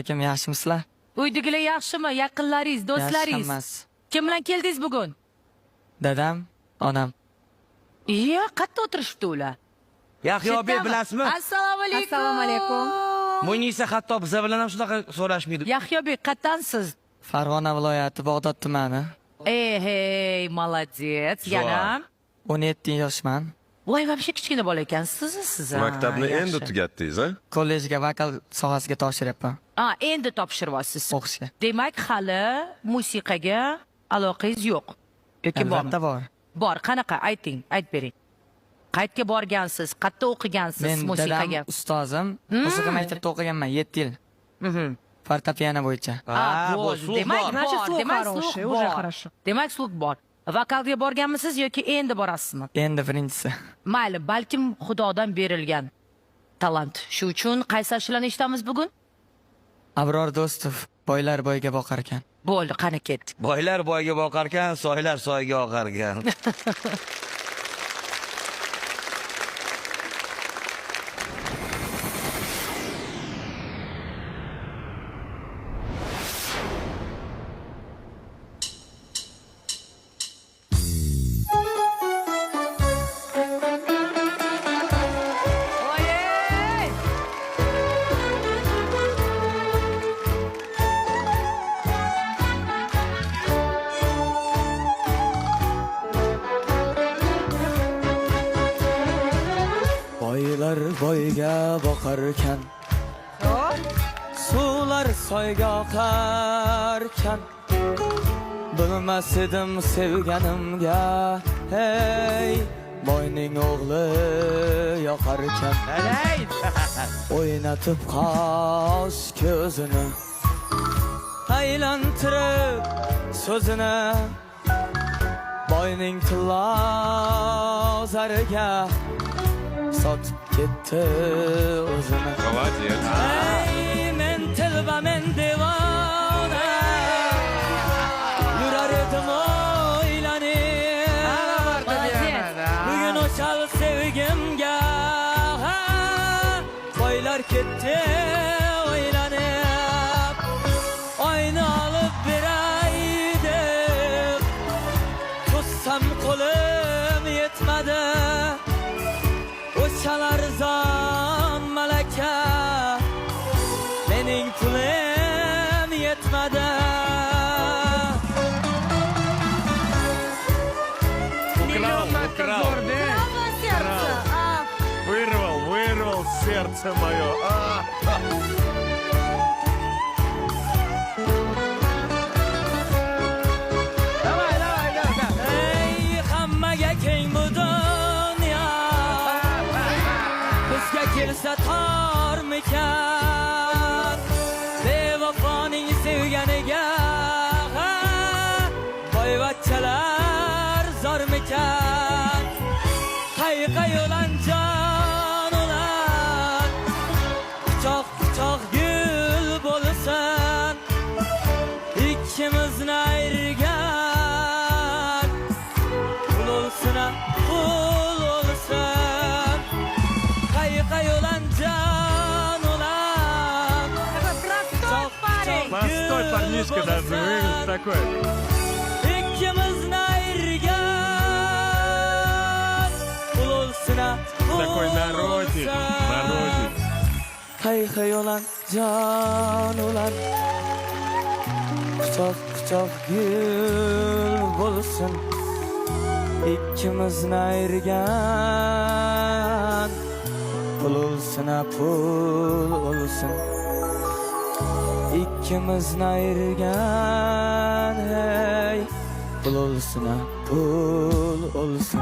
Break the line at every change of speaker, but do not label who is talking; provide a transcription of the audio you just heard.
Akam yaxshimisizlar?
Uydagilar yaxshimi? Yaqinlaringiz, do'stlaringiz?
Yaxshi.
Kim bilan keldingiz bugun?
Dadam, onam.
Iya, qayerda o'tirishibdi ular?
Yahyobiy bilasizmi?
Assalomu alaykum.
Assalomu alaykum.
Munisa hatto biza bilan ham shunaqa so'rashmaydi.
Yahyobiy, qayerdansiz?
Farg'ona viloyati Bog'dod tumani.
Hey, молодец. Yana?
17 yoshman.
Voy, вообще kichkina bola ekansiz siz.
Maktabni
yaxshi.
endi tugatdingiz, ha?
Kollejga vokal sohasiga topshiryapman.
Endi topshiryapsiz.
O'qishga.
Demak, hali musiqaga aloqangiz yo'q. Yoki bormi?
Albatta bor.
Bor, qanaqa? Ayting, aytib bering. Qayerga borgansiz? Qayerda o'qigansiz
Men
musiqaga?
dadam ustozim. Musiqa maktabida o'qiganman 7 yil. Fortepiano bo'yicha.
Вот, demak,
Значит,
bor,
слух
demak,
хороший,
sluh
уже
bor.
хорошо.
Demak, sluh bor. Vokalga borganmisiz yoki endi borasizmi?
Endi birinchisi.
Mayli, balkim Xudodan berilgan talant. Shu uchun qaysi ashulani eshitamiz bugun?
Abror Do'stov boylar boyga boqar ekan.
Bo'ldi, qani ketdik.
Boylar boyga boqarkan, soylar soyga oqarkan.
Oy!
Boylar boyga boqar ekan. Suvlar soyga oqar ekan. Bilmas edim sevganimga. Hey, boyning o'g'li yoqar ekan. O'ynatib qosh ko'zini. Aylantirib so'zini. Boyning tilozariga sotib ketdi o'zini.
Молодец.
Ey, men tilba men devona. Yurar edim o'ylanib. Bugun o'chal sevgimga. Boylar ketdi o'ylanib. Oyni olib beray deb. Tutsam qo'lim yetmadi. O'shalar zon malaka. Mening pulim yetmadi.
Украл. Вырвал сердце мое.
Ey, hammaga keng bu dunyo. Bizga kelsa tormikan. Bevafoning sevganiga. Boyvachchalar zormikan. Qayqa yo'lan jon ulan. Quchoq quchoq gul bo'lsin. İkimizni ayirgan. Pul olsun, pul olsun. Qayqa yo'lan jon ulan.
Постой, парнишка, даже выглядит такой.
İkimizni ayirgan. Pul olsun, pul
Такой народик, народик.
Qayqa yo'lan jon ulan. Quchoq quchoq gul bo'lsin. İkimizni ayirgan. Pul olsun, pul olsun. İkimizni ayirgan. Hey, pul olsun, pul olsun.